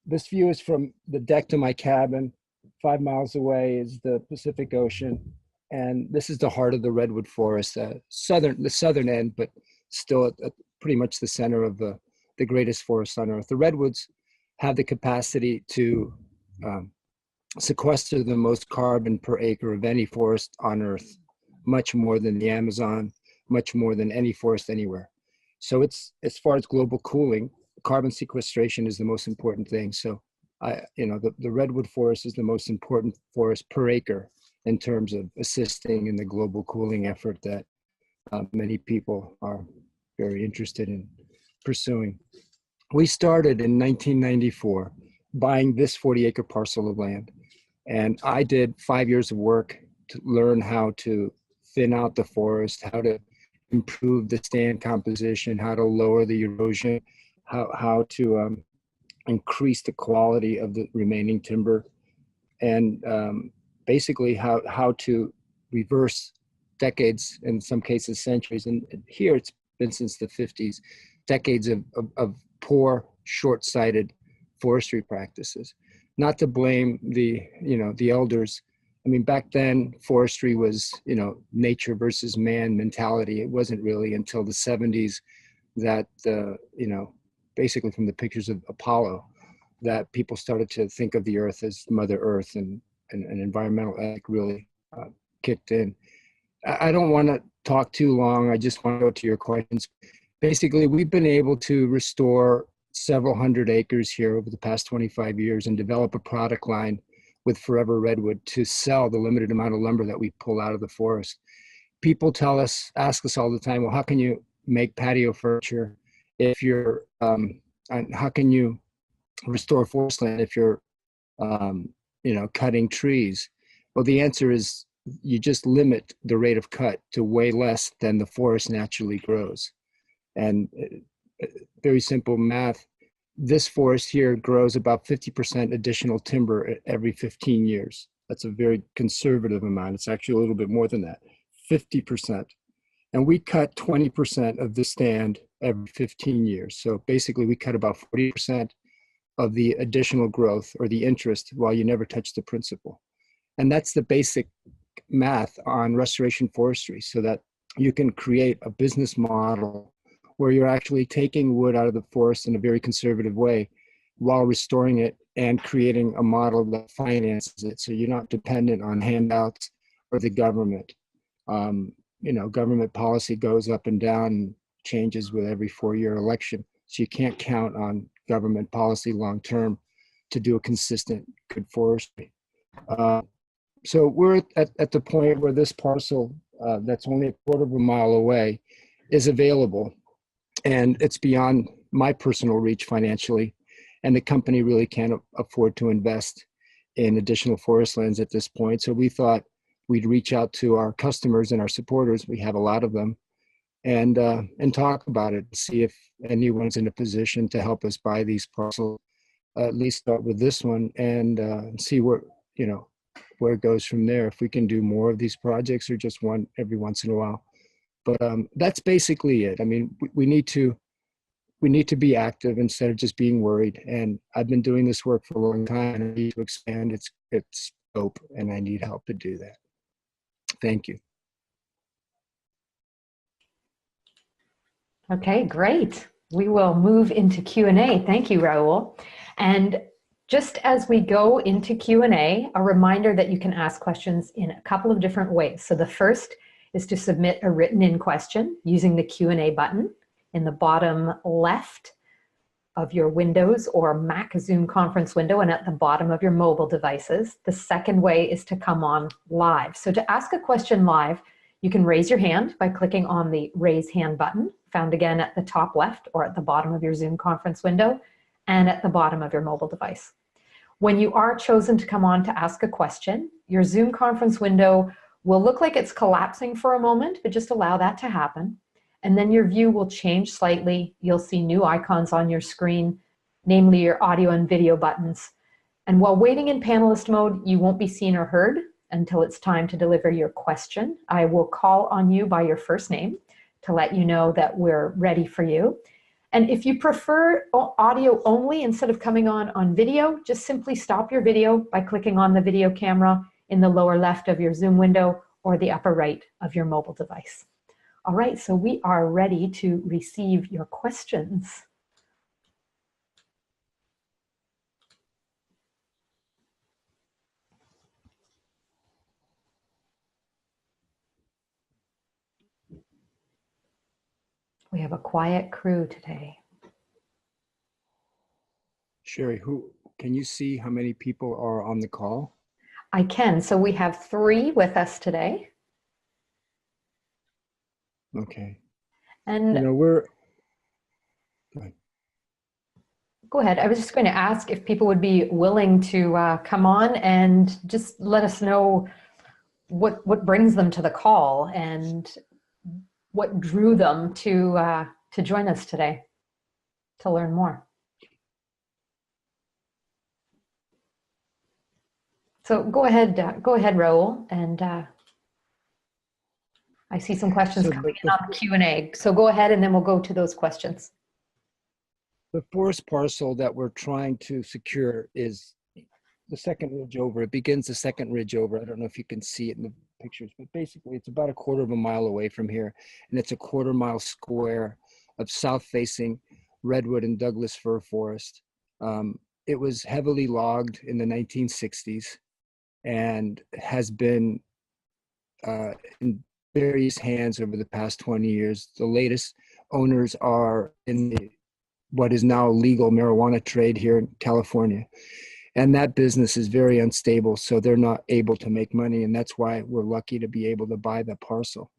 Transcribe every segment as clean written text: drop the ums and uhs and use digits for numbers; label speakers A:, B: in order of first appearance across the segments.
A: This view is from the deck to my cabin. 5 miles away is the Pacific Ocean. And this is the heart of the Redwood Forest, the southern end, but still at pretty much the center of the greatest forest on earth. The redwoods have the capacity to sequester the most carbon per acre of any forest on earth, much more than the Amazon, much more than any forest anywhere. So it's, as far as global cooling, carbon sequestration is the most important thing. So the redwood forest is the most important forest per acre in terms of assisting in the global cooling effort that many people are very interested in pursuing. We started in 1994 buying this 40-acre parcel of land. And I did 5 years of work to learn how to thin out the forest, how to improve the stand composition, how to lower the erosion, how to increase the quality of the remaining timber, and basically how to reverse decades, in some cases centuries, and here it's been since the 50s, decades of poor, short-sighted forestry practices. Not to blame the elders. I mean, back then forestry was, nature versus man mentality. It wasn't really until the 70s that, basically from the pictures of Apollo, that people started to think of the earth as Mother Earth, and environmental ethic really kicked in. I don't want to talk too long. I just want to go to your questions. Basically, we've been able to restore several hundred acres here over the past 25 years and develop a product line with Forever Redwood to sell the limited amount of lumber that we pull out of the forest. People ask us all the time, well, how can you make patio furniture if you're, and how can you restore forest land if you're, cutting trees? Well, the answer is you just limit the rate of cut to way less than the forest naturally grows. And very simple math, this forest here grows about 50% additional timber every 15 years. That's a very conservative amount. It's actually a little bit more than that, 50%. And we cut 20% of the stand every 15 years. So basically we cut about 40% of the additional growth or the interest while you never touch the principal. And that's the basic math on restoration forestry, so that you can create a business model where you're actually taking wood out of the forest in a very conservative way while restoring it and creating a model that finances it. So you're not dependent on handouts or the government. Government policy goes up and down and changes with every 4-year election. So you can't count on government policy long-term to do a consistent good forestry. So we're at the point where this parcel that's only a quarter of a mile away is available, and it's beyond my personal reach financially, and the company really can't afford to invest in additional forest lands at this point. So we thought we'd reach out to our customers and our supporters, we have a lot of them, and talk about it, see if anyone's in a position to help us buy these parcels. At least start with this one and see where it goes from there. If we can do more of these projects or just one every once in a while. But that's basically it. I mean, we need to be active instead of just being worried. And I've been doing this work for a long time, and I need to expand its scope, and I need help to do that. Thank you.
B: Okay, great. We will move into Q&A. Thank you, Raul. And just as we go into Q&A, a reminder that you can ask questions in a couple of different ways. So the first is to submit a written-in question using the Q&A button in the bottom left of your Windows or Mac Zoom conference window and at the bottom of your mobile devices. The second way is to come on live. So to ask a question live, you can raise your hand by clicking on the Raise Hand button, found again at the top left or at the bottom of your Zoom conference window and at the bottom of your mobile device. When you are chosen to come on to ask a question, your Zoom conference window will look like it's collapsing for a moment, but just allow that to happen. And then your view will change slightly. You'll see new icons on your screen, namely your audio and video buttons. And while waiting in panelist mode, you won't be seen or heard until it's time to deliver your question. I will call on you by your first name to let you know that we're ready for you. And if you prefer audio only instead of coming on video, just simply stop your video by clicking on the video camera in the lower left of your Zoom window or the upper right of your mobile device. All right, so we are ready to receive your questions. We have a quiet crew today.
A: Sherry, can you see how many people are on the call?
B: I can. So we have 3 with us today.
A: Okay.
B: And go ahead. I was just going to ask if people would be willing to come on and just let us know what brings them to the call and what drew them to join us today to learn more. So go ahead, Raul, and I see some questions coming in on the Q&A. So go ahead, and then we'll go to those questions.
A: The forest parcel that we're trying to secure is the second ridge over. It begins the second ridge over. I don't know if you can see it in the pictures, but basically it's about a quarter of a mile away from here, and it's a quarter mile square of south-facing Redwood and Douglas fir forest. It was heavily logged in the 1960s and has been in various hands over the past 20 years. The latest owners are in what is now legal marijuana trade here in California. And that business is very unstable, so they're not able to make money, and that's why we're lucky to be able to buy the parcel.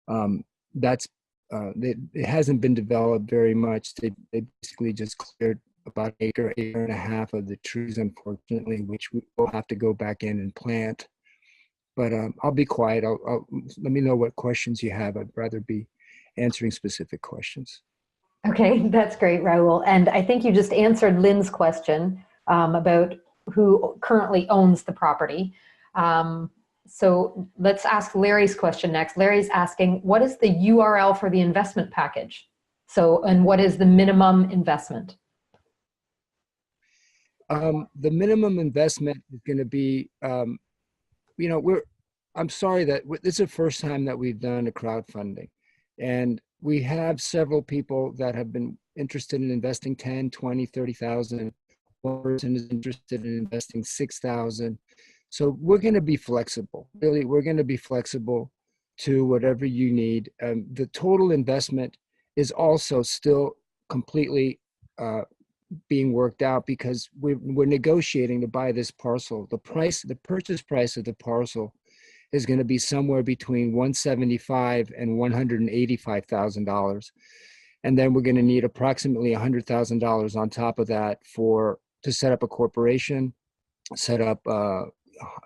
A: It hasn't been developed very much. They basically just cleared about an acre and a half of the trees, unfortunately, which we will have to go back in and plant. But I'll be quiet. Let me know what questions you have. I'd rather be answering specific questions.
B: Okay, that's great, Raul. And I think you just answered Lynn's question about who currently owns the property. So let's ask Larry's question next. Larry's asking, what is the URL for the investment package? And what is the minimum investment?
A: The minimum investment is going to be, I'm sorry that this is the first time that we've done a crowdfunding, and we have several people that have been interested in investing 10, 20, 30,000. One person is interested in investing 6,000. So we're going to be flexible. Really, we're going to be flexible to whatever you need. The total investment is also still completely being worked out because we're negotiating to buy this parcel. The purchase price of the parcel is going to be somewhere between $175,000 and $185,000, and then we're going to need approximately $100,000 on top of that to set up a corporation, set up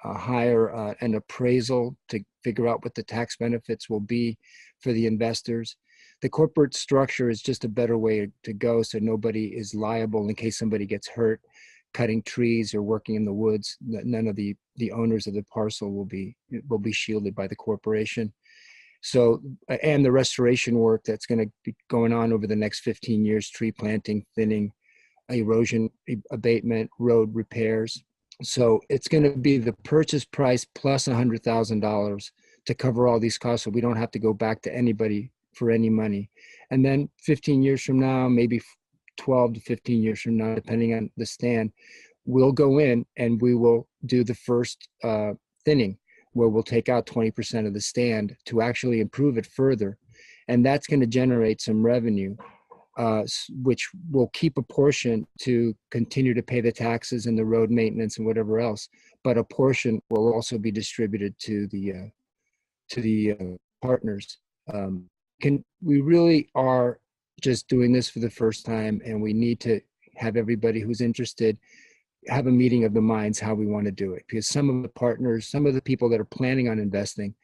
A: hire an appraisal to figure out what the tax benefits will be for the investors. The corporate structure is just a better way to go, so nobody is liable in case somebody gets hurt cutting trees or working in the woods. None of the owners of the parcel will be shielded by the corporation. So, and the restoration work that's going to be going on over the next 15 years, tree planting, thinning, erosion abatement, road repairs. So it's going to be the purchase price plus $100,000 to cover all these costs, so we don't have to go back to anybody for any money. And then 15 years from now, maybe 12 to 15 years from now, depending on the stand, we'll go in and we will do the first thinning, where we'll take out 20% of the stand to actually improve it further. And that's going to generate some revenue, which will keep a portion to continue to pay the taxes and the road maintenance and whatever else. But a portion will also be distributed to the partners. We really are just doing this for the first time, and we need to have everybody who's interested have a meeting of the minds how we want to do it, because some of the partners, some of the people that are planning on investing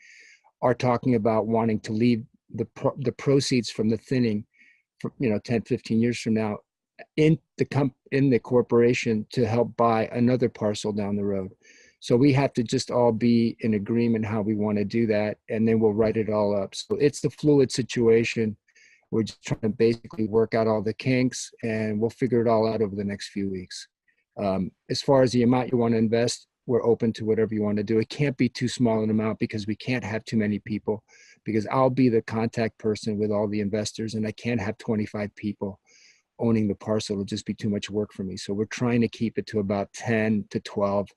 A: are talking about wanting to leave the proceeds from the thinning for 10, 15 years from now in the corporation to help buy another parcel down the road. So we have to just all be in agreement how we want to do that, and then we'll write it all up. So it's the fluid situation. We're just trying to basically work out all the kinks, and we'll figure it all out over the next few weeks. As far as the amount you want to invest, we're open to whatever you want to do. It can't be too small an amount because we can't have too many people, because I'll be the contact person with all the investors, and I can't have 25 people owning the parcel. It'll just be too much work for me. So we're trying to keep it to about 10 to 12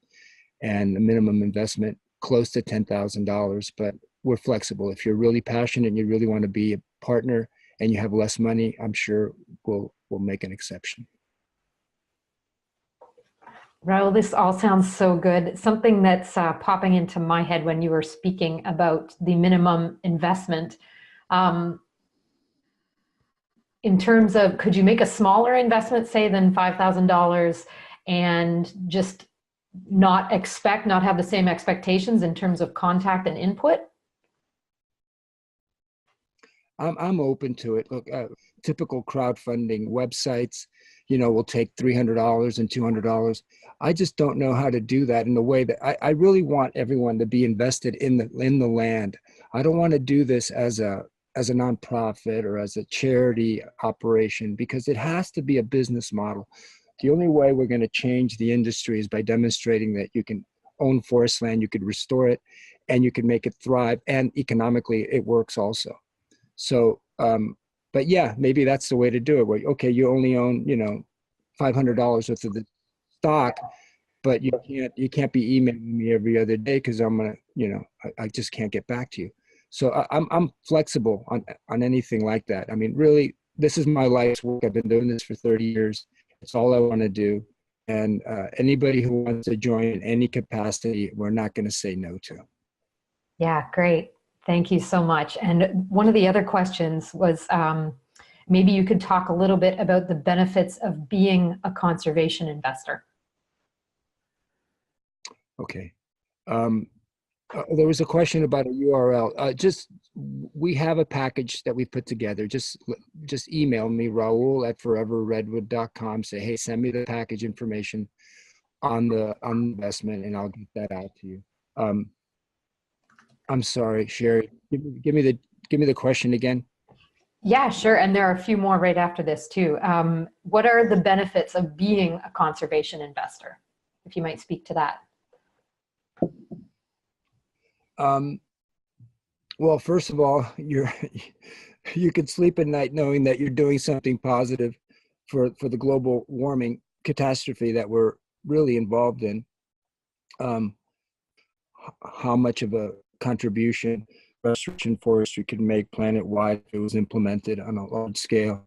A: and a minimum investment close to $10,000, but we're flexible. If you're really passionate and you really want to be a partner and you have less money, I'm sure we'll make an exception.
B: Raul, this all sounds so good. Something that's popping into my head when you were speaking about the minimum investment. In terms of, could you make a smaller investment, say, than $5,000 and just not have the same expectations in terms of contact and input?
A: I'm open to it. Look, typical crowdfunding websites, will take $300 and $200. I just don't know how to do that in a way that I really want everyone to be invested in the land. I don't want to do this as a nonprofit or as a charity operation, because it has to be a business model. The only way we're going to change the industry is by demonstrating that you can own forest land, you could restore it, and you can make it thrive, and economically it works also. So, but yeah, maybe that's the way to do it. Where, okay, you only own, $500 worth of the stock, but you can't be emailing me every other day because I'm gonna, I just can't get back to you. So I'm flexible on anything like that. I mean, really, this is my life's work. I've been doing this for 30 years. It's all I want to do. And anybody who wants to join in any capacity, we're not going to say no to.
B: Yeah, great. Thank you so much. And one of the other questions was, maybe you could talk a little bit about the benefits of being a conservation investor.
A: Okay. There was a question about a URL. We have a package that we put together. Just email me, Raul@foreverredwood.com. Say, hey, send me the package information on the investment, and I'll get that out to you. I'm sorry, Sherry. Give me the question again.
B: Yeah, sure. And there are a few more right after this too. What are the benefits of being a conservation investor? If you might speak to that.
A: Well, first of all, you could sleep at night knowing that you're doing something positive for the global warming catastrophe that we're really involved in. How much of a contribution restoration forestry could make planet-wide if it was implemented on a large scale.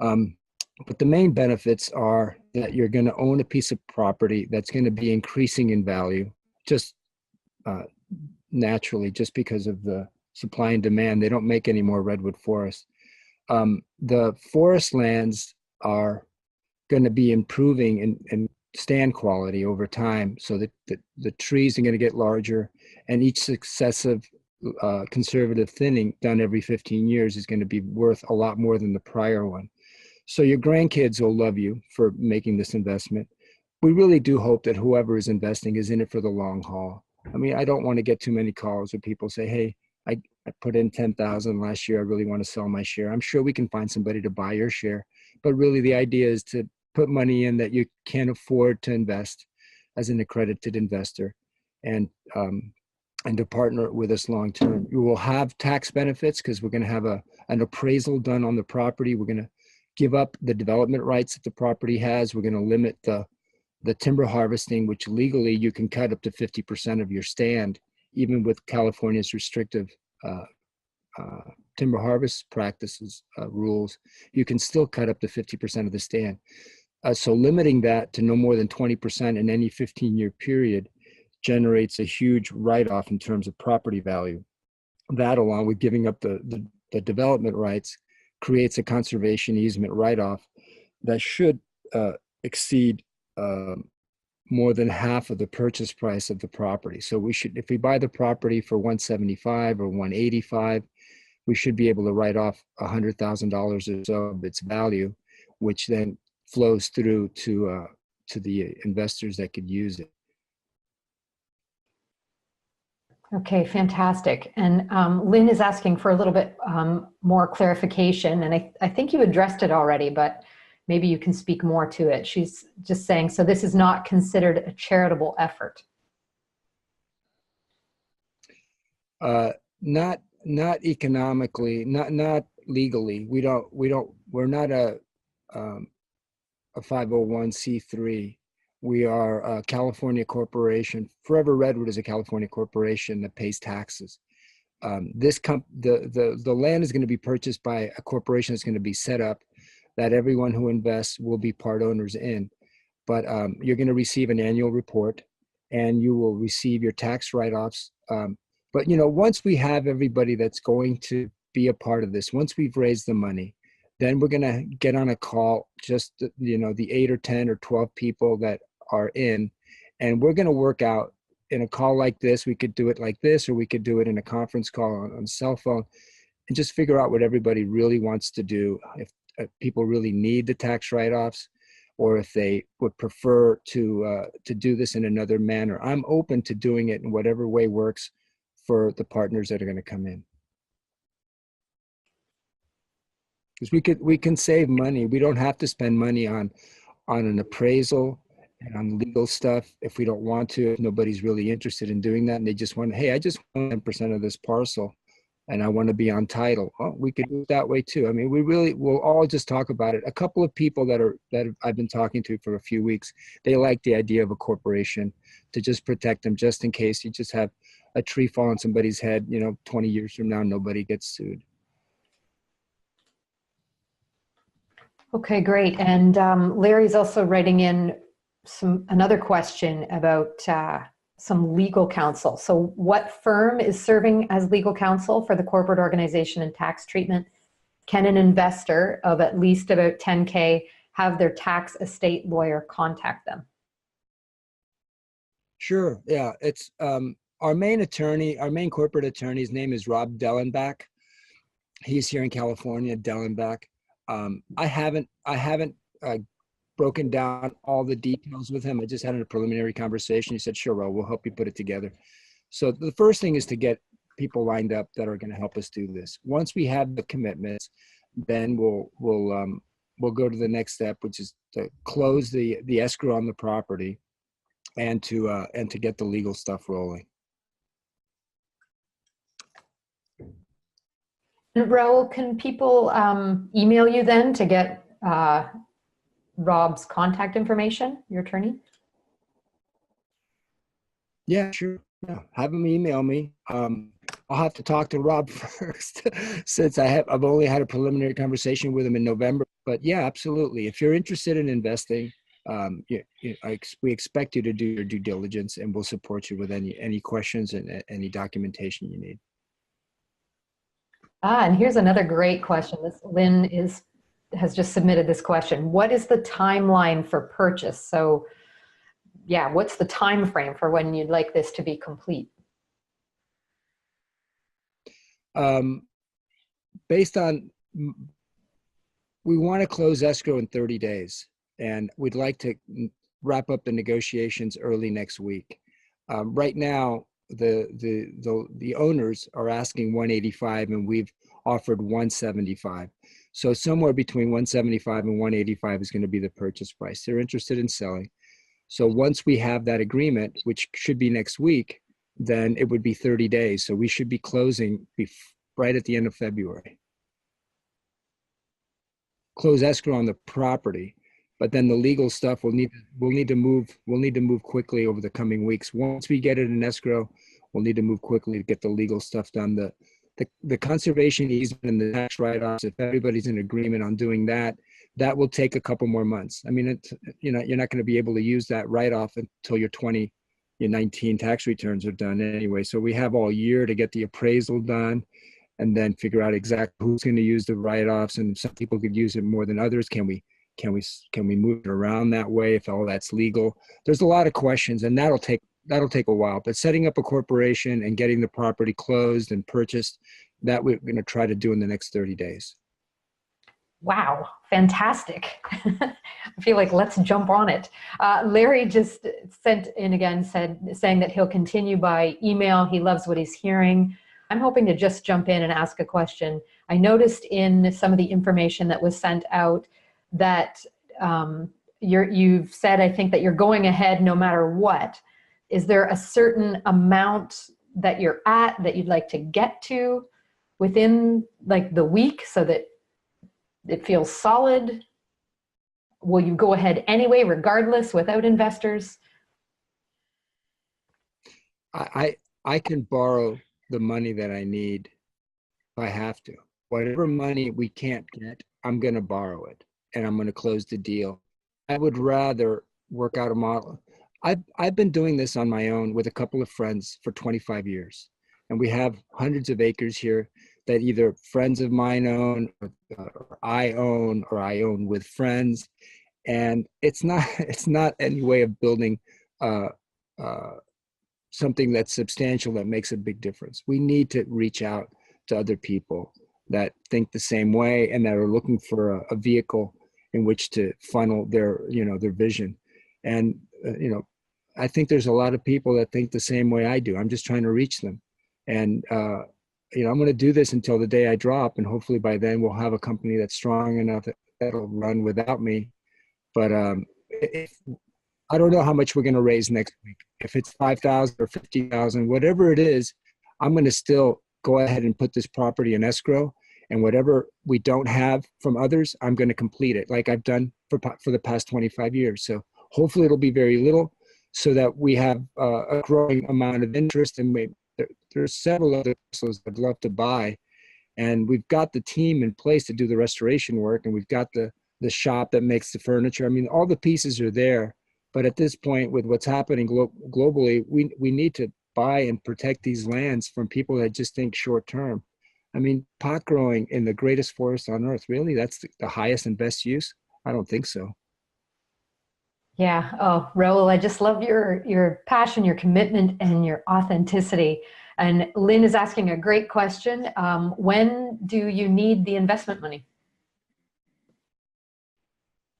A: But the main benefits are that you're going to own a piece of property that's going to be increasing in value, just naturally, just because of the supply and demand. They don't make any more redwood forests. The forest lands are going to be improving in stand quality over time, so that the trees are going to get larger, and each successive conservative thinning done every 15 years is going to be worth a lot more than the prior one. So your grandkids will love you for making this investment. We really do hope that whoever is investing is in it for the long haul. I mean, I don't want to get too many calls where people say, hey, I put in 10,000 last year. I really want to sell my share. I'm sure we can find somebody to buy your share. But really the idea is to put money in that you can't afford to invest as an accredited investor, and to partner with us long term. You will have tax benefits because we're going to have an appraisal done on the property. We're going to give up the development rights that the property has. We're going to limit the timber harvesting, which legally you can cut up to 50% of your stand, even with California's restrictive timber harvest practices rules. You can still cut up to 50% of the stand. So limiting that to no more than 20% in any 15-year period generates a huge write-off in terms of property value. That, along with giving up the development rights, creates a conservation easement write-off that should exceed more than half of the purchase price of the property. So we should, if we buy the property for $175 or $185, we should be able to write off $100,000 or so of its value, which then flows through to the investors that could use it.
B: Okay, fantastic. And Lynn is asking for a little bit more clarification, and I think you addressed it already, but maybe you can speak more to it. She's just saying, so this is not considered a charitable effort.
A: Not economically, not legally. We're not a 501c3. We are a California corporation. Forever Redwood is a California corporation that pays taxes. The land is going to be purchased by a corporation that's going to be set up that everyone who invests will be part owners in. But you're going to receive an annual report, and you will receive your tax write-offs. But once we have everybody that's going to be a part of this, once we've raised the money, then we're going to get on a call, just the 8 or 10 or 12 people that are in, and we're going to work out in a call like this. We could do it like this, or we could do it in a conference call on cell phone, and just figure out what everybody really wants to do. If people really need the tax write-offs, or if they would prefer to do this in another manner. I'm open to doing it in whatever way works for the partners that are going to come in. Because we can save money. We don't have to spend money on an appraisal and on legal stuff if we don't want to. If nobody's really interested in doing that, and they just want, hey, I just want 10% of this parcel, and I want to be on title. Oh, we could do it that way too. I mean, we'll all just talk about it. A couple of people that I've been talking to for a few weeks, they like the idea of a corporation to just protect them, just in case you just have a tree fall on somebody's head, 20 years from now, nobody gets sued.
B: Okay, great. And Larry's also writing in another question about some legal counsel. So what firm is serving as legal counsel for the corporate organization and tax treatment? Can an investor of at least about 10K have their tax estate lawyer contact them?
A: Sure, yeah. It's our main corporate attorney's name is Rob Dellenbach. He's here in California, Dellenbach. I haven't broken down all the details with him. I just had a preliminary conversation. He said, sure, Raul, we'll help you put it together. So the first thing is to get people lined up that are going to help us do this. Once we have the commitments, then we'll go to the next step, which is to close the escrow on the property and to get the legal stuff rolling.
B: Raul, can people email you then to get Rob's contact information, your attorney?
A: Yeah, sure. Yeah. Have him email me. I'll have to talk to Rob first since I've only had a preliminary conversation with him in November. But yeah, absolutely. If you're interested in investing, we expect you to do your due diligence, and we'll support you with any questions and any documentation you need.
B: And here's another great question. Lynn has just submitted this question. What is the timeline for purchase? So yeah, what's the time frame for when you'd like this to be complete?
A: Based on, we want to close escrow in 30 days, and we'd like to wrap up the negotiations early next week. Right now, the owners are asking 185, and we've offered 175. So somewhere between 175 and 185 is going to be the purchase price. They're interested in selling. So once we have that agreement, which should be next week, then it would be 30 days. So we should be closing right at the end of February. Close escrow on the property, but then the legal stuff we'll need to move quickly over the coming weeks. Once we get it in escrow, we'll need to move quickly to get the legal stuff done. The conservation easement and the tax write-offs, if everybody's in agreement on doing that, that will take a couple more months. I mean, you're not going to be able to use that write-off until your 2019 tax returns are done anyway. So we have all year to get the appraisal done, and then figure out exactly who's going to use the write-offs, and some people could use it more than others. Can we move it around that way if all that's legal? There's a lot of questions, and that'll take a while. But setting up a corporation and getting the property closed and purchased, that we're going to try to do in the next 30 days.
B: Wow, fantastic. I feel like let's jump on it. Larry just sent in again, saying that he'll continue by email. He loves what he's hearing. I'm hoping to just jump in and ask a question. I noticed in some of the information that was sent out that you've said, I think, that you're going ahead no matter what. Is there a certain amount that you're at that you'd like to get to within like the week so that it feels solid? Will you go ahead anyway, regardless, without investors?
A: I can borrow the money that I need if I have to. Whatever money we can't get, I'm going to borrow it and I'm going to close the deal. I would rather work out a model. I've been doing this on my own with a couple of friends for 25 years. And we have hundreds of acres here that either friends of mine own, or I own with friends. And it's not any way of building uh, uh, something that's substantial that makes a big difference. We need to reach out to other people that think the same way and that are looking for a vehicle in which to funnel their vision. And I think there's a lot of people that think the same way I do. I'm just trying to reach them. And I'm going to do this until the day I drop, and hopefully by then we'll have a company that's strong enough that'll run without me. But I don't know how much we're going to raise next week. If it's 5,000 or 50,000, whatever it is, I'm going to still go ahead and put this property in escrow. And whatever we don't have from others, I'm going to complete it, like I've done for the past 25 years. So hopefully it'll be very little, so that we have a growing amount of interest. And there's several other parcels I'd love to buy. And we've got the team in place to do the restoration work, and we've got the shop that makes the furniture. I mean, all the pieces are there. But at this point, with what's happening globally, we need to buy and protect these lands from people that just think short term. I mean, pot growing in the greatest forest on earth, really? That's the highest and best use? I don't think so.
B: Yeah. Oh, Raul, I just love your passion, your commitment, and your authenticity. And Lynn is asking a great question. When do you need the investment money?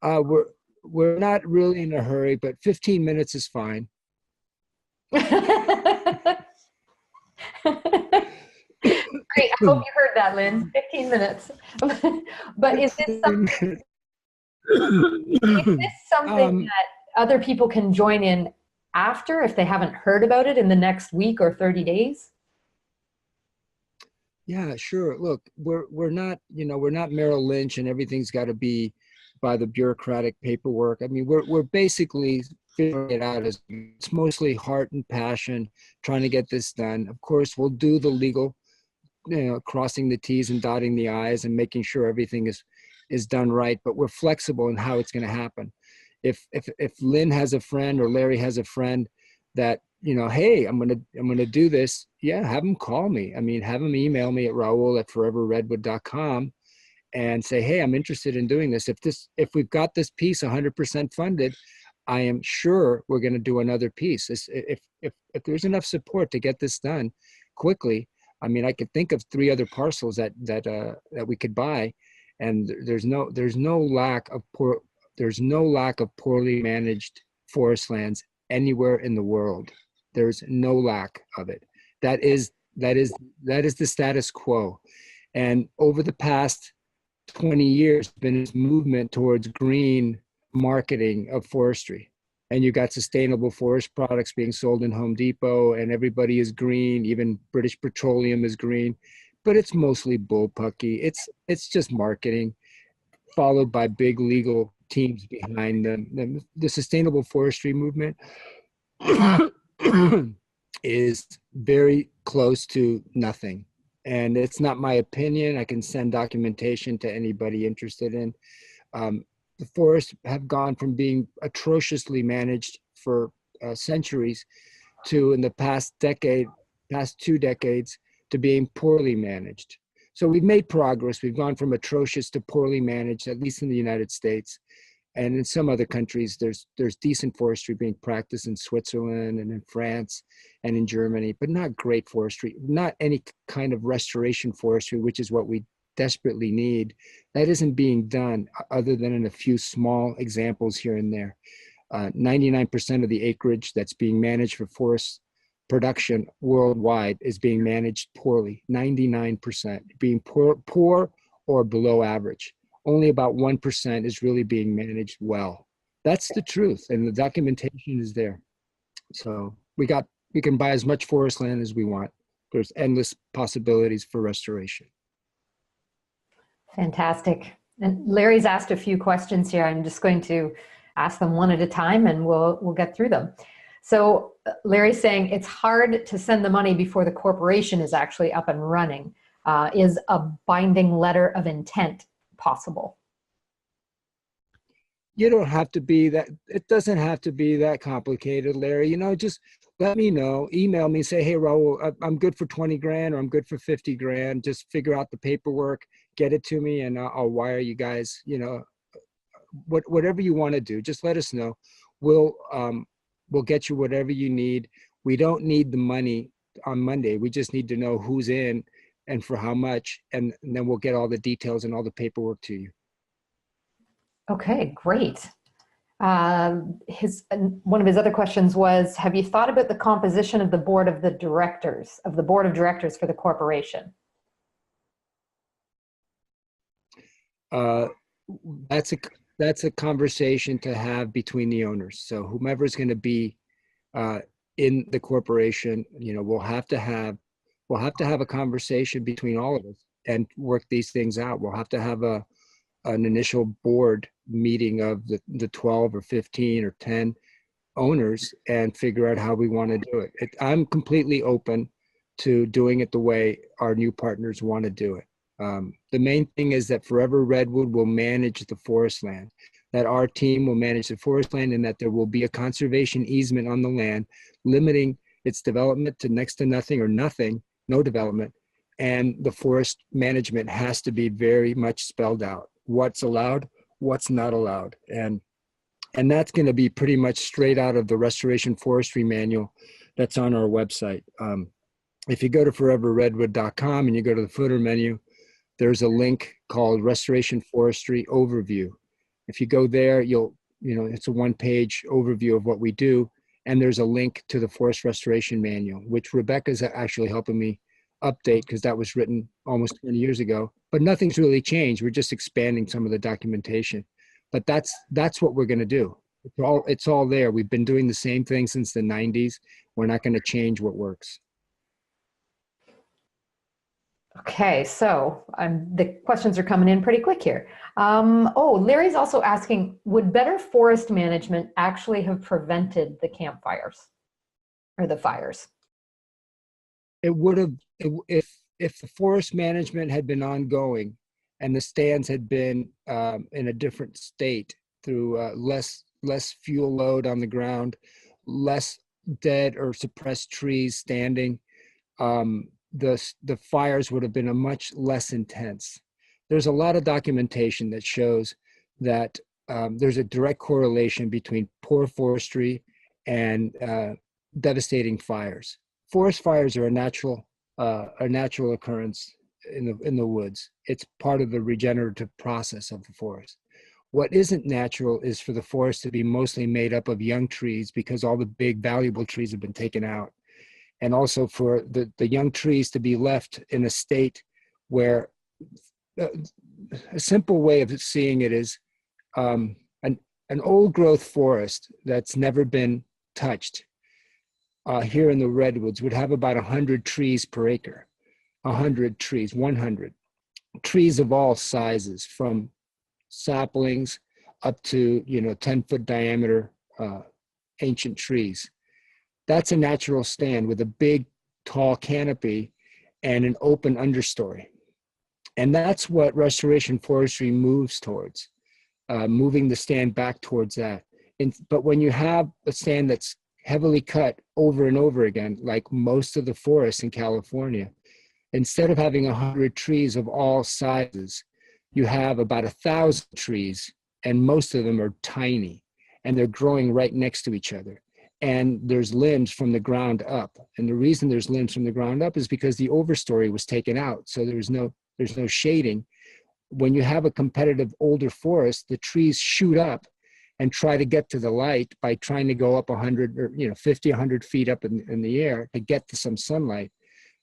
A: We're not really in a hurry, but 15 minutes is fine.
B: Great. I hope you heard that, Lynn. 15 minutes. But is this something that other people can join in after if they haven't heard about it in the next week or 30 days?
A: Yeah, sure. Look, we're not Merrill Lynch and everything's got to be by the bureaucratic paperwork. I mean, we're basically figuring it out as it's mostly heart and passion trying to get this done. Of course, we'll do the legal, crossing the T's and dotting the I's and making sure everything is done right, but we're flexible in how it's going to happen. If Lynn has a friend or Larry has a friend that, hey, I'm gonna do this, yeah, have them call me. I mean, have them email me at raul@foreverredwood.com and say, hey, I'm interested in doing this. If we've got this piece 100% funded, I am sure we're going to do another piece. If there's enough support to get this done quickly, I mean, I could think of 3 other parcels that we could buy, and there's no lack of poorly managed forest lands anywhere in the world. There's no lack of it. That is the status quo. And over the past 20 years, been this movement towards green marketing of forestry. And you got sustainable forest products being sold in Home Depot, and everybody is green. Even British Petroleum is green, but it's mostly bullpucky. It's just marketing, followed by big legal teams behind them. The sustainable forestry movement is very close to nothing. And it's not my opinion. I can send documentation to anybody interested in. The forests have gone from being atrociously managed for centuries to, in the past 2 decades, to being poorly managed. So we've made progress. We've gone from atrocious to poorly managed, at least in the United States. And in some other countries, there's decent forestry being practiced in Switzerland and in France and in Germany, but not great forestry, not any kind of restoration forestry, which is what we desperately need, that isn't being done other than in a few small examples here and there. 99% of the acreage that's being managed for forest production worldwide is being managed poorly. 99% being poor or below average. Only about 1% is really being managed well. That's the truth, and the documentation is there. So we can buy as much forest land as we want. There's endless possibilities for restoration.
B: Fantastic. And Larry's asked a few questions here. I'm just going to ask them one at a time, and we'll get through them. So Larry's saying it's hard to send the money before the corporation is actually up and running. Is a binding letter of intent possible?
A: You don't have to be that, it doesn't have to be that complicated, Larry. You know, just let me know, email me, say, hey, Raul, I'm good for 20 grand or I'm good for 50 grand. Just figure out the paperwork, get it to me, and I'll wire you guys, you know, whatever you want to do. Just let us know. We'll get you whatever you need. We don't need the money on Monday. We just need to know who's in and for how much, and then we'll get all the details and all the paperwork to you.
B: Okay, great. One of his other questions was, have you thought about the composition of the board of directors for the corporation?
A: That's a conversation to have between the owners. So whomever's going to be in the corporation, you know, we'll have to have a conversation between all of us and work these things out. We'll have to have an initial board meeting of the 12 or 15 or 10 owners and figure out how we want to do it. I'm completely open to doing it the way our new partners want to do it. The main thing is that Forever Redwood will manage the forest land, that our team will manage the forest land, and that there will be a conservation easement on the land, limiting its development to next to nothing or nothing, no development. And the forest management has to be very much spelled out. What's allowed, what's not allowed. And that's going to be pretty much straight out of the Restoration Forestry Manual that's on our website. If you go to foreverredwood.com and you go to the footer menu, there's a link called Restoration Forestry Overview. If you go there, it's a one-page overview of what we do. And there's a link to the Forest Restoration Manual, which Rebecca's actually helping me update because that was written almost 20 years ago. But nothing's really changed. We're just expanding some of the documentation. But that's what we're going to do. It's all there. We've been doing the same thing since the 90s. We're not going to change what works.
B: Okay, so the questions are coming in pretty quick here. Larry's also asking, would better forest management actually have prevented the campfires or the fires?
A: It would have, if the forest management had been ongoing and the stands had been in a different state through less fuel load on the ground, less dead or suppressed trees standing, the fires would have been a much less intense. There's a lot of documentation that shows that there's a direct correlation between poor forestry and devastating fires. Forest fires are a natural occurrence in the woods. It's part of the regenerative process of the forest. What isn't natural is for the forest to be mostly made up of young trees because all the big valuable trees have been taken out. And also for the young trees to be left in a state where a simple way of seeing it is an old growth forest that's never been touched here in the Redwoods would have about 100 trees per acre. 100 trees of all sizes, from saplings up to 10-foot diameter ancient trees. That's a natural stand with a big, tall canopy and an open understory. And that's what restoration forestry moves towards, moving the stand back towards that. But when you have a stand that's heavily cut over and over again, like most of the forests in California, instead of having 100 trees of all sizes, you have about 1,000 trees, and most of them are tiny, and they're growing right next to each other. And there's limbs from the ground up. And the reason there's limbs from the ground up is because the overstory was taken out. So there's no there's no shading. When you have a competitive older forest, the trees shoot up and try to get to the light by trying to go up 100 or 50, 100 feet up in the air to get to some sunlight.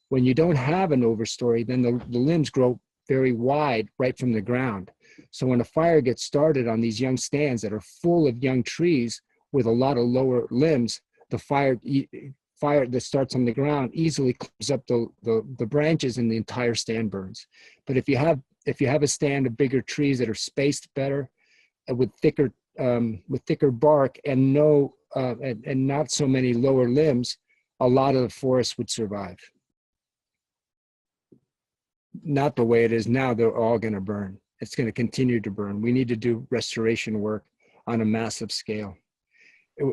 A: When you don't have an overstory, then the limbs grow very wide right from the ground. So when a fire gets started on these young stands that are full of young trees with a lot of lower limbs, the fire that starts on the ground easily climbs up the branches and the entire stand burns. But if you have a stand of bigger trees that are spaced better, with thicker bark and and not so many lower limbs, a lot of the forest would survive. Not the way it is now. They're all going to burn. It's going to continue to burn. We need to do restoration work on a massive scale.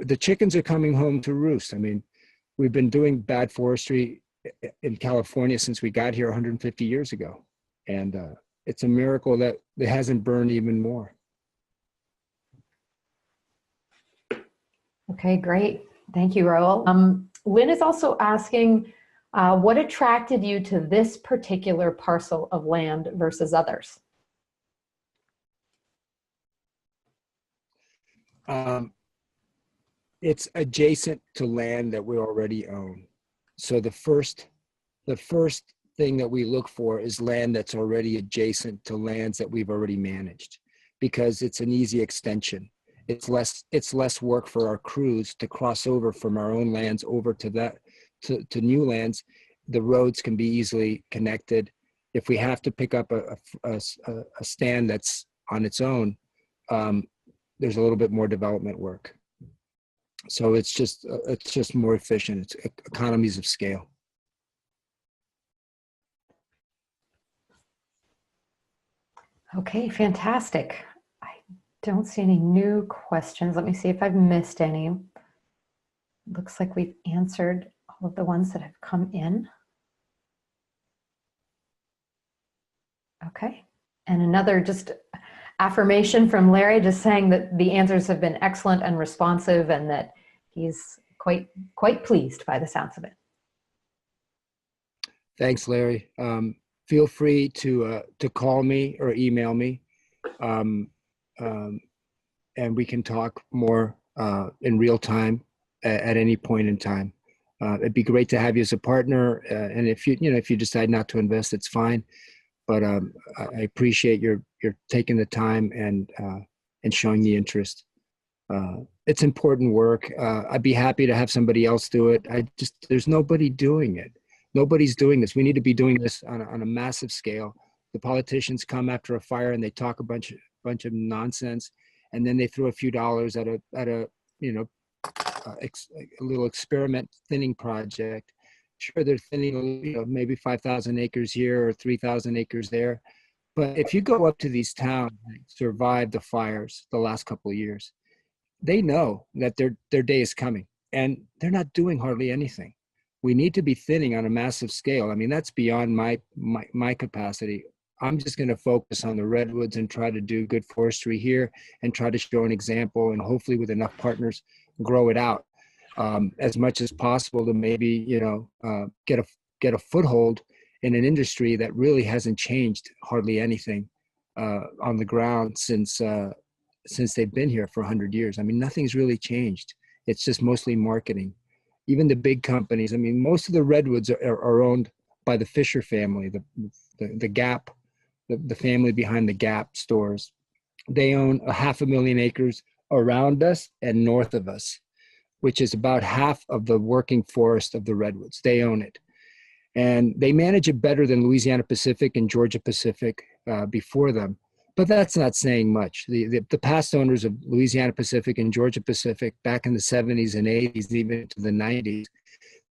A: The chickens are coming home to roost. I mean, we've been doing bad forestry in California since we got here 150 years ago. And it's a miracle that it hasn't burned even more.
B: Okay, great. Thank you, Raul. Lynn is also asking, what attracted you to this particular parcel of land versus others?
A: It's adjacent to land that we already own. So the first thing that we look for is land that's already adjacent to lands that we've already managed, because it's an easy extension. It's less work for our crews to cross over from our own lands over to new lands. The roads can be easily connected. If we have to pick up a stand that's on its own, there's a little bit more development work. So it's just more efficient. It's economies of scale.
B: Okay, fantastic. I don't see any new questions. Let me see if I've missed any. Looks like we've answered all of the ones that have come in. Okay, and another just affirmation from Larry, just saying that the answers have been excellent and responsive, and that he's quite pleased by the sounds of it.
A: Thanks, Larry. Feel free to call me or email me, and we can talk more in real time at any point in time. It'd be great to have you as a partner, and if you decide not to invest, it's fine. But I appreciate your taking the time and showing the interest. It's important work. I'd be happy to have somebody else do it. There's nobody doing it. Nobody's doing this. We need to be doing this on a massive scale. The politicians come after a fire and they talk a bunch of nonsense, and then they throw a few dollars at a little experiment thinning project. Sure, they're thinning, maybe 5,000 acres here or 3,000 acres there. But if you go up to these towns that survived the fires the last couple of years, they know that their day is coming, and they're not doing hardly anything. We need to be thinning on a massive scale. I mean, that's beyond my capacity. I'm just going to focus on the redwoods and try to do good forestry here and try to show an example, and hopefully with enough partners, grow it out as much as possible to maybe, get a foothold in an industry that really hasn't changed hardly anything on the ground since they've been here for 100 years. I mean, nothing's really changed. It's just mostly marketing. Even the big companies, I mean, most of the redwoods are owned by the Fisher family, the Gap, the family behind the Gap stores. They own 500,000 acres around us and north of us, which is about half of the working forest of the redwoods. They own it. And they manage it better than Louisiana Pacific and Georgia Pacific before them. But that's not saying much. The past owners of Louisiana Pacific and Georgia Pacific back in the 70s and 80s, even to the 90s,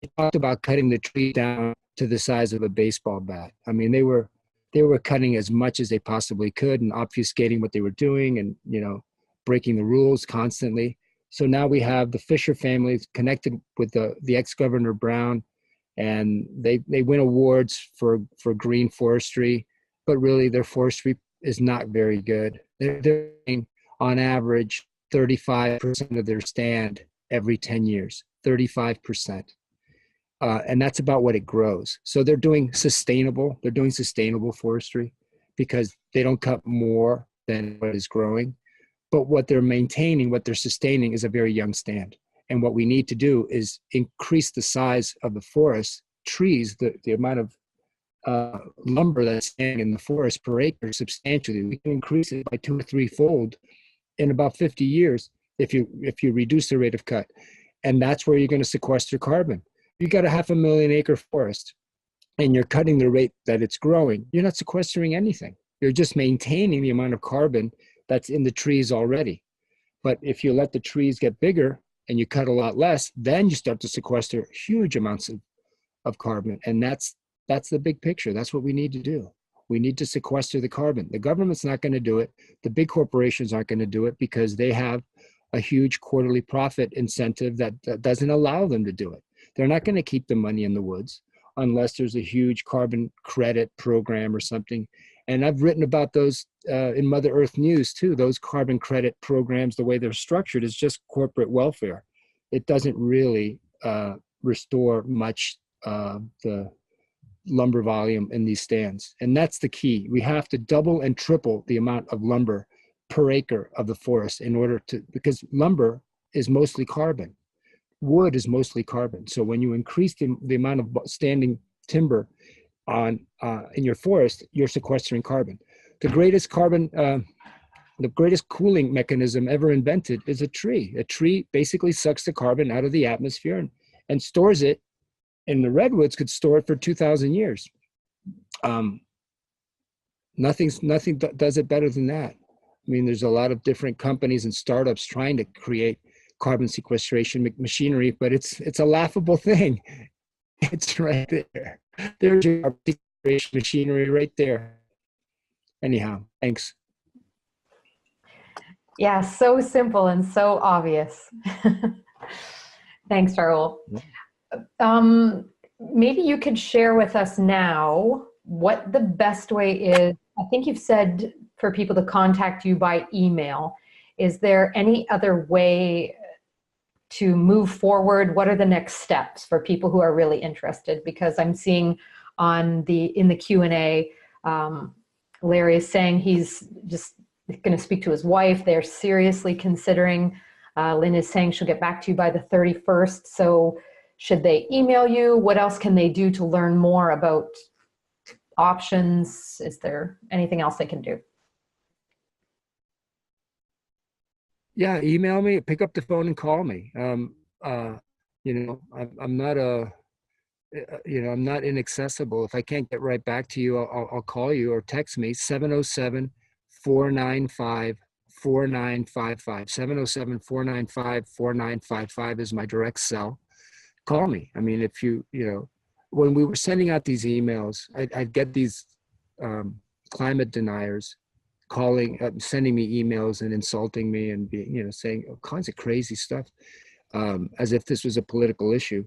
A: they talked about cutting the tree down to the size of a baseball bat. I mean, they were cutting as much as they possibly could and obfuscating what they were doing and, breaking the rules constantly. So now we have the Fisher family connected with the ex-Governor Brown, and they win awards for green forestry, but really their forestry is not very good. They're doing on average 35% of their stand every 10 years, 35%. And that's about what it grows. So they're doing sustainable forestry because they don't cut more than what is growing. But what they're maintaining, what they're sustaining is a very young stand. And what we need to do is increase the size of the forest, trees, the amount of lumber that's standing in the forest per acre substantially. We can increase it by 2 or 3-fold in about 50 years if you reduce the rate of cut. And that's where you're going to sequester carbon. You got a 500,000 acre forest and you're cutting the rate that it's growing. You're not sequestering anything. You're just maintaining the amount of carbon that's in the trees already. But if you let the trees get bigger and you cut a lot less, then you start to sequester huge amounts of carbon. And that's the big picture. That's what we need to do. We need to sequester the carbon. The government's not going to do it. The big corporations aren't going to do it because they have a huge quarterly profit incentive that doesn't allow them to do it. They're not going to keep the money in the woods unless there's a huge carbon credit program or something. And I've written about those in Mother Earth News too. Those carbon credit programs, the way they're structured, is just corporate welfare. It doesn't really restore much the lumber volume in these stands. And that's the key. We have to double and triple the amount of lumber per acre of the forest in order to, because lumber is mostly carbon. Wood is mostly carbon. So when you increase the amount of standing timber on in your forest, you're sequestering carbon. The greatest cooling mechanism ever invented is a tree. A tree basically sucks the carbon out of the atmosphere and stores it. And the redwoods could store it for 2,000 years. Nothing does it better than that. I mean, there's a lot of different companies and startups trying to create carbon sequestration machinery, but it's a laughable thing. It's right there. There's your carbon sequestration machinery right there. Anyhow, thanks.
B: Yeah, so simple and so obvious. Thanks, Raul. Maybe you could share with us now what the best way is. I think you've said for people to contact you by email. Is there any other way to move forward? What are the next steps for people who are really interested? Because I'm seeing in the Q&A, Larry is saying he's just going to speak to his wife. They're seriously considering. Lynn is saying she'll get back to you by the 31st. So should they email you? What else can they do to learn more about options? Is there anything else they can do?
A: Yeah, email me, pick up the phone and call me. I'm not I'm not inaccessible. If I can't get right back to you, I'll call you or text me 707-495-4955. 707-495-4955 is my direct cell. Call me. I mean, if when we were sending out these emails, I'd get these climate deniers sending me emails and insulting me and saying all kinds of crazy stuff, as if this was a political issue.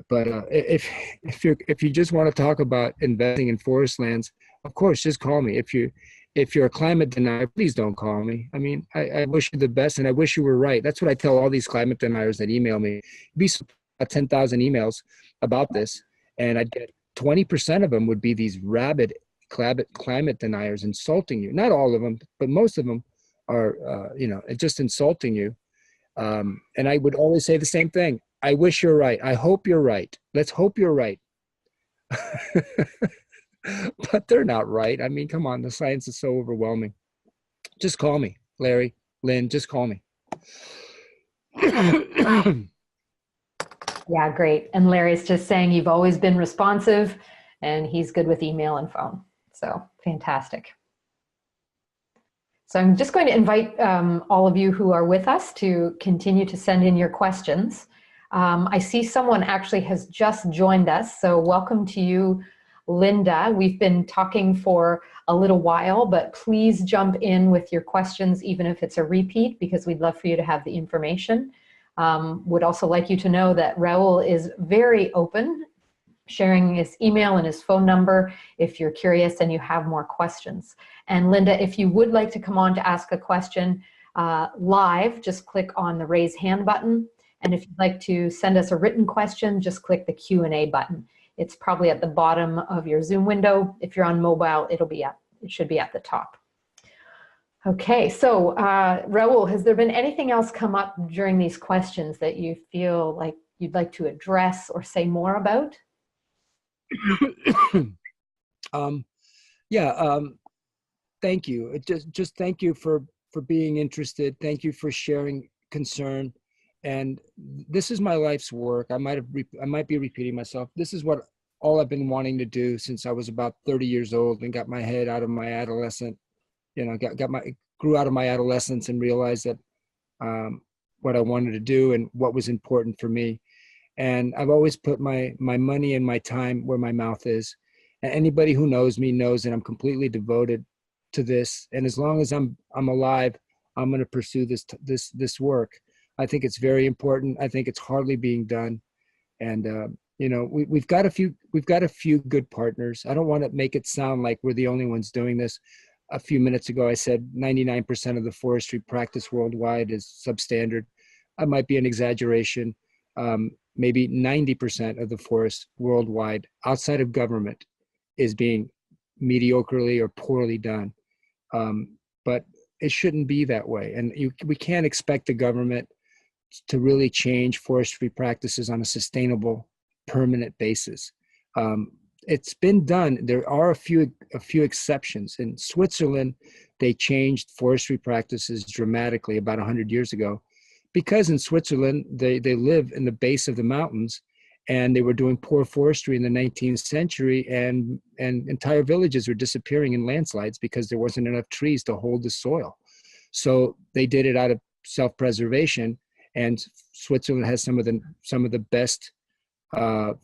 A: But if you just want to talk about investing in forest lands, of course, just call me. If you're a climate denier, please don't call me. I mean, I wish you the best, and I wish you were right. That's what I tell all these climate deniers that email me. Be 10,000 emails about this, and I'd get 20% of them would be these rabid climate deniers insulting you. Not all of them, but most of them are, just insulting you. And I would always say the same thing. I wish you're right. I hope you're right. Let's hope you're right. But they're not right. I mean, come on, the science is so overwhelming. Just call me, Larry, Lynn, just call me.
B: Yeah, great. And Larry's just saying you've always been responsive and he's good with email and phone. So fantastic. So I'm just going to invite all of you who are with us to continue to send in your questions. I see someone actually has just joined us. So welcome to you, Linda. We've been talking for a little while, but please jump in with your questions, even if it's a repeat, because we'd love for you to have the information. Would also like you to know that Raul is very open, sharing his email and his phone number if you're curious and you have more questions. And Linda, if you would like to come on to ask a question live, just click on the raise hand button And if you'd like to send us a written question, just click the Q&A button. It's probably at the bottom of your Zoom window. If you're on mobile, it should be at the top. Okay, so Raul, has there been anything else come up during these questions that you feel like you'd like to address or say more about?
A: Thank you. Just thank you for being interested. Thank you for sharing concern. And this is my life's work. I might be repeating myself. This is what all I've been wanting to do since I was about 30 years old and got my head out of my adolescent, grew out of my adolescence and realized that what I wanted to do and what was important for me. And I've always put my money and my time where my mouth is. And anybody who knows me knows that I'm completely devoted to this. And as long as I'm alive, I'm going to pursue this work. I think it's very important. I think it's hardly being done. And we've got a few good partners. I don't want to make it sound like we're the only ones doing this. A few minutes ago, I said 99% of the forestry practice worldwide is substandard. I might be an exaggeration. Maybe 90% of the forest worldwide, outside of government, is being mediocrely or poorly done. But it shouldn't be that way. And we can't expect the government to really change forestry practices on a sustainable, permanent basis. It's been done. There are a few exceptions. In Switzerland, they changed forestry practices dramatically about 100 years ago, because in Switzerland, they live in the base of the mountains, and they were doing poor forestry in the 19th century, and entire villages were disappearing in landslides because there wasn't enough trees to hold the soil. So they did it out of self-preservation, and Switzerland has some of the best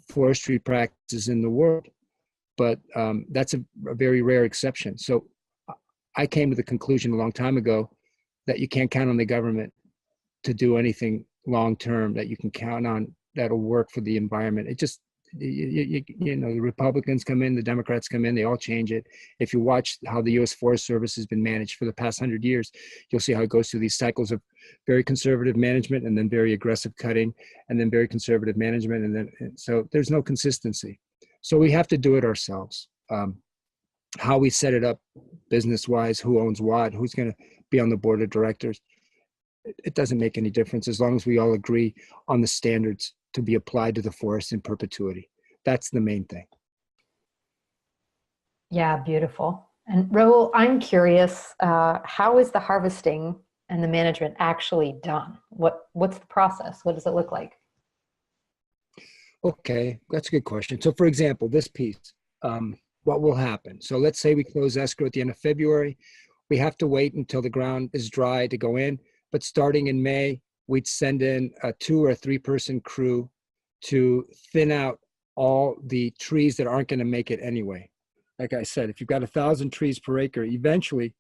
A: forestry practices in the world. But that's a very rare exception. So I came to the conclusion a long time ago that you can't count on the government to do anything long-term that you can count on that'll work for the environment. It just, the Republicans come in, the Democrats come in, they all change it. If you watch how the U.S. Forest Service has been managed for the past 100 years, you'll see how it goes through these cycles of very conservative management and then very aggressive cutting and then very conservative management. And so there's no consistency. So we have to do it ourselves. How we set it up business-wise, who owns what, who's going to be on the board of directors, it doesn't make any difference as long as we all agree on the standards to be applied to the forest in perpetuity. That's the main thing.
B: Yeah, beautiful. And Raul, I'm curious, how is the harvesting and the management actually done? What's the process? What does it look like?
A: Okay, that's a good question. So for example, this piece, what will happen? So let's say we close escrow at the end of February. We have to wait until the ground is dry to go in. But starting in May, we'd send in a 2 or 3 person crew to thin out all the trees that aren't going to make it anyway. Like I said, if you've got 1,000 trees per acre, eventually,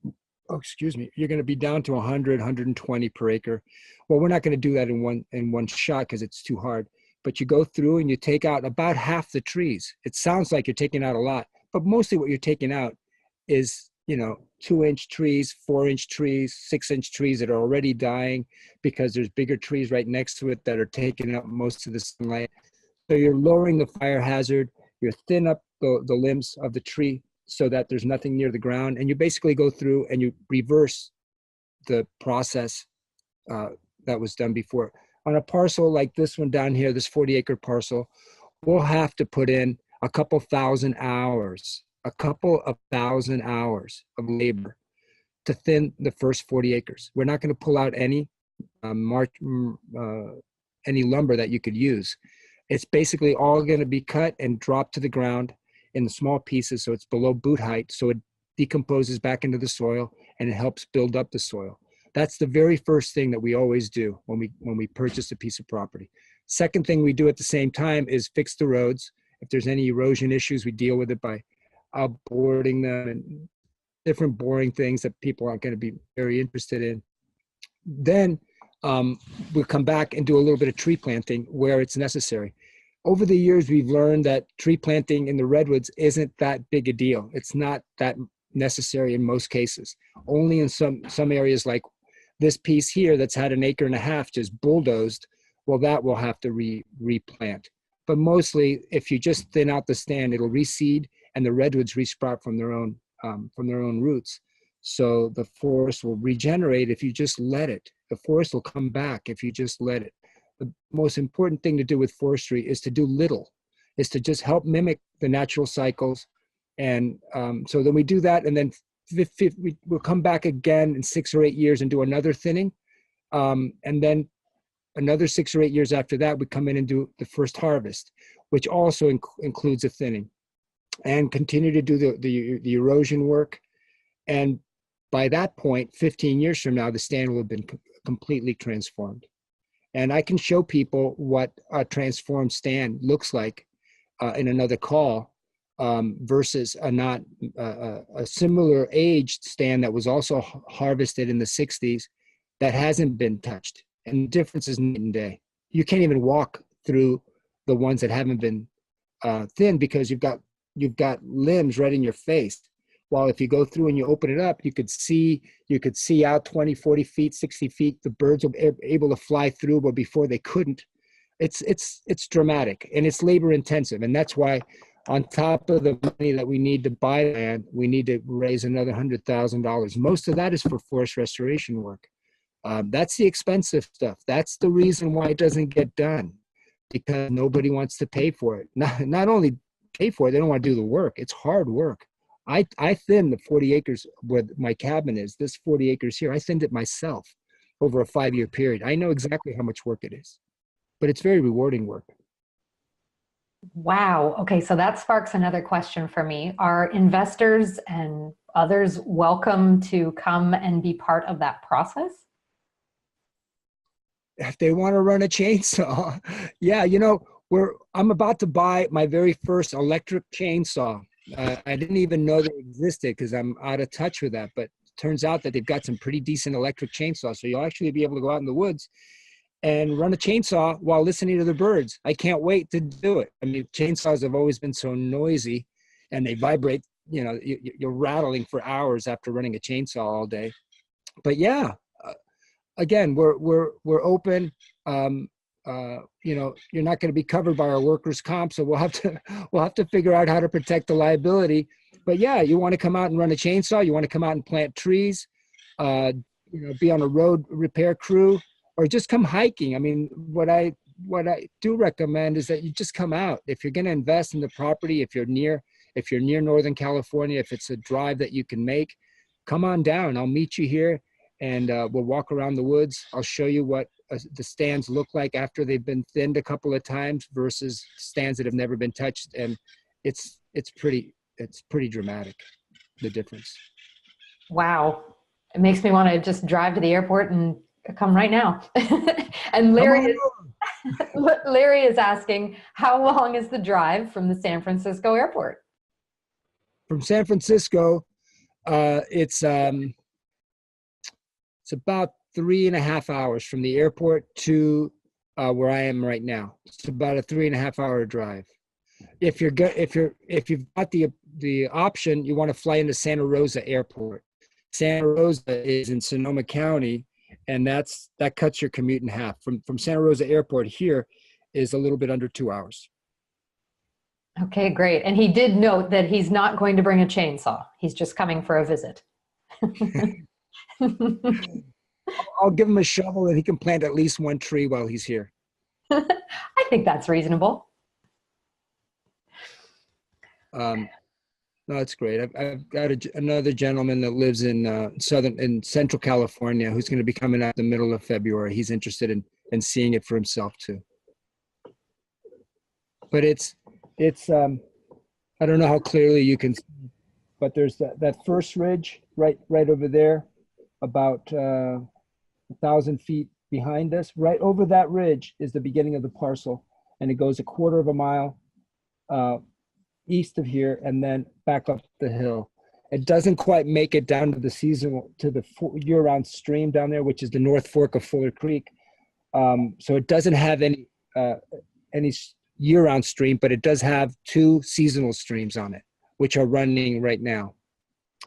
A: you're going to be down to 100, 120 per acre. Well, we're not going to do that in one shot because it's too hard. But you go through and you take out about half the trees. It sounds like you're taking out a lot, but mostly what you're taking out is 2-inch trees, 4-inch trees, 6-inch trees that are already dying because there's bigger trees right next to it that are taking up most of the sunlight. So you're lowering the fire hazard, you're thin up the limbs of the tree so that there's nothing near the ground. And you basically go through and you reverse the process that was done before. On a parcel like this one down here, this 40-acre parcel, we'll have to put in a couple thousand hours of labor to thin the first 40 acres. We're not going to pull out any lumber that you could use. It's basically all going to be cut and dropped to the ground in small pieces, so it's below boot height, so it decomposes back into the soil and it helps build up the soil. That's the very first thing that we always do when we purchase a piece of property. Second thing we do at the same time is fix the roads. If there's any erosion issues, we deal with it by outboarding them and different boring things that people aren't going to be very interested in. Then we'll come back and do a little bit of tree planting where it's necessary. Over the years, we've learned that tree planting in the redwoods isn't that big a deal. It's not that necessary in most cases. Only in some areas like this piece here that's had 1.5 acres just bulldozed well, that will have to replant. But mostly, if you just thin out the stand, it'll reseed, and the redwoods resprout from their own roots. So the forest will regenerate if you just let it. The forest will come back if you just let it. The most important thing to do with forestry is to do little, is to just help mimic the natural cycles. And so then we do that, and then we'll come back again in 6 or 8 years and do another thinning. And then another 6 or 8 years after that, we come in and do the first harvest, which also includes a thinning, and continue to do the erosion work. And by that point, 15 years from now, the stand will have been completely transformed. And I can show people what a transformed stand looks like in another call versus a similar aged stand that was also harvested in the 60s that hasn't been touched. And the difference is night and day. You can't even walk through the ones that haven't been thinned because you've got limbs right in your face. While if you go through and you open it up, you could see out 20, 40 feet, 60 feet. The birds will be able to fly through, but before they couldn't. It's dramatic, and it's labor intensive. And that's why on top of the money that we need to buy land, we need to raise another $100,000. Most of that is for forest restoration work. That's the expensive stuff. That's the reason why it doesn't get done, because nobody wants to pay for it. Not only pay for it, they don't want to do the work. It's hard work. I thinned the 40 acres where my cabin is, this 40 acres here. I thinned it myself over a 5-year period. I know exactly how much work it is, but it's very rewarding work.
B: Wow. Okay, so that sparks another question for me. Are investors and others welcome to come and be part of that process?
A: If they want to run a chainsaw, yeah, I'm about to buy my very first electric chainsaw. I didn't even know they existed because I'm out of touch with that, but it turns out that they've got some pretty decent electric chainsaws. So you'll actually be able to go out in the woods and run a chainsaw while listening to the birds. I can't wait to do it. I mean, chainsaws have always been so noisy and they vibrate, you're rattling for hours after running a chainsaw all day. But yeah, again, we're open. You're not going to be covered by our workers' comp, so we'll have to figure out how to protect the liability. But yeah, you want to come out and run a chainsaw, you want to come out and plant trees, be on a road repair crew, or just come hiking. I mean, what I do recommend is that you just come out. If you're going to invest in the property, if you're near Northern California, if it's a drive that you can make, come on down. I'll meet you here, and we'll walk around the woods. I'll show you what the stands look like after they've been thinned a couple of times versus stands that have never been touched, and it's pretty dramatic, the difference.
B: Wow, it makes me want to just drive to the airport and come right now. And Larry is asking, how long is the drive from the San Francisco airport?
A: From San Francisco, it's about 3.5 hours from the airport to where I am right now. It's about a 3.5 hour drive. If you've got the option, you want to fly into Santa Rosa Airport. Santa Rosa is in Sonoma County, and that cuts your commute in half. From Santa Rosa Airport here is a little bit under 2 hours.
B: Okay, great. And he did note that he's not going to bring a chainsaw. He's just coming for a visit.
A: I'll give him a shovel and he can plant at least one tree while he's here.
B: I think that's reasonable.
A: No, that's great. I've got another gentleman that lives in Central California who's going to be coming out in the middle of February. He's interested in seeing it for himself too. But it's I don't know how clearly you can see, but there's that first ridge right over there, about 1,000 feet behind us. Right over that ridge is the beginning of the parcel, and it goes 1/4 mile east of here and then back up the hill. It doesn't quite make it down to the year-round stream down there, which is the North Fork of Fuller Creek. So it doesn't have any year-round stream, but it does have 2 seasonal streams on it, which are running right now,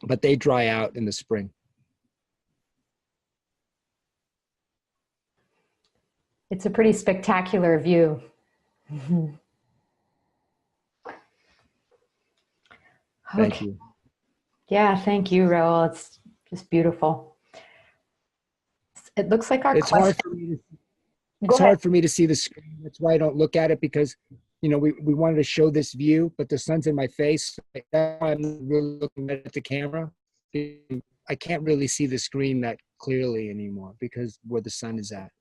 A: but they dry out in the spring.
B: It's a pretty spectacular view. Mhm.
A: Thank
B: Okay.
A: you.
B: Yeah, thank you, Raul. It's just beautiful. It looks like our
A: It's
B: question.
A: hard for me to
B: Go
A: it's
B: ahead.
A: hard for me to see the screen. That's why I don't look at it, because we wanted to show this view, but the sun's in my face. I'm really looking at the camera. I can't really see the screen that clearly anymore because where the sun is at.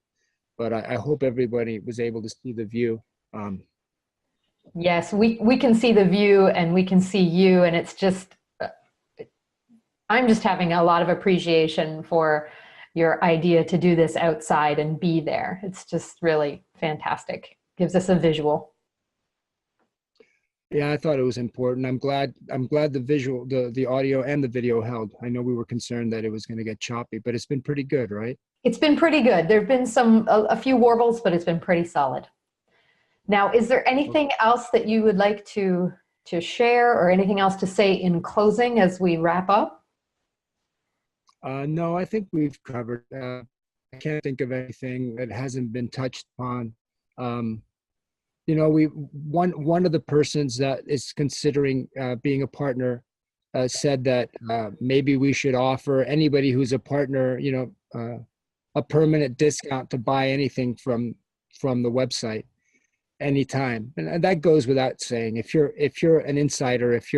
A: But I hope everybody was able to see the view. Um,
B: Yes, we can see the view and we can see you, and it's just, I'm just having a lot of appreciation for your idea to do this outside and be there. It's just really fantastic. Gives us a visual.
A: yeah, I thought it was important. I'm glad the audio and the video held. I know we were concerned that it was going to get choppy, but it's been pretty good, right?
B: It's been pretty good. There've been a few warbles, but it's been pretty solid. Now, is there anything else that you would like to share or anything else to say in closing as we wrap up?
A: No, I think we've covered. I can't think of anything that hasn't been touched upon. Um, we one of the persons that is considering being a partner said that maybe we should offer anybody who's a partner, a permanent discount to buy anything from the website anytime, and that goes without saying. If you're an insider, if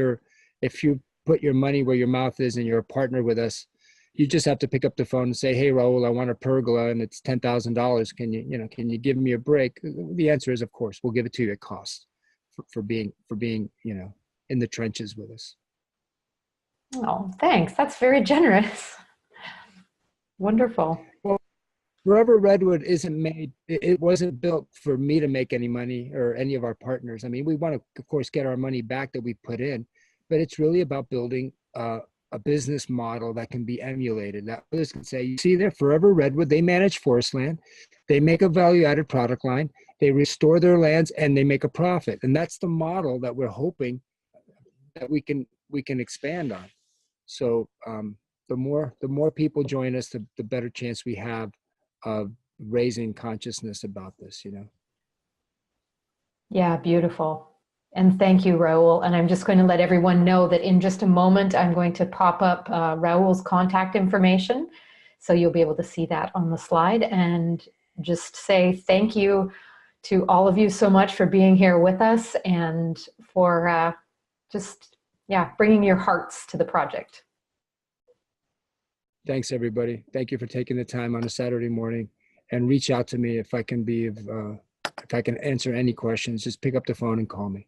A: you put your money where your mouth is and you're a partner with us, you just have to pick up the phone and say, "Hey, Raul, I want a pergola and it's $10,000. Can you give me a break?" The answer is, of course, we'll give it to you at cost for being in the trenches with us.
B: Oh, thanks. That's very generous. Wonderful.
A: Well, Forever Redwood isn't made. It wasn't built for me to make any money or any of our partners. I mean, we want to, of course, get our money back that we put in, but it's really about building a business model that can be emulated. That others can say, you see there, Forever Redwood, they manage forest land, they make a value-added product line, they restore their lands, and they make a profit. And that's the model that we're hoping that we can expand on. So the more people join us, the better chance we have of raising consciousness about this.
B: Yeah, beautiful. And thank you, Raul. And I'm just going to let everyone know that in just a moment, I'm going to pop up Raul's contact information. So you'll be able to see that on the slide, and just say thank you to all of you so much for being here with us and for yeah, bringing your hearts to the project.
A: Thanks, everybody. Thank you for taking the time on a Saturday morning, and reach out to me if I can if I can answer any questions. Just pick up the phone and call me.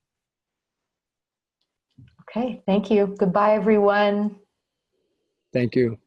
B: Okay, thank you. Goodbye, everyone.
A: Thank you.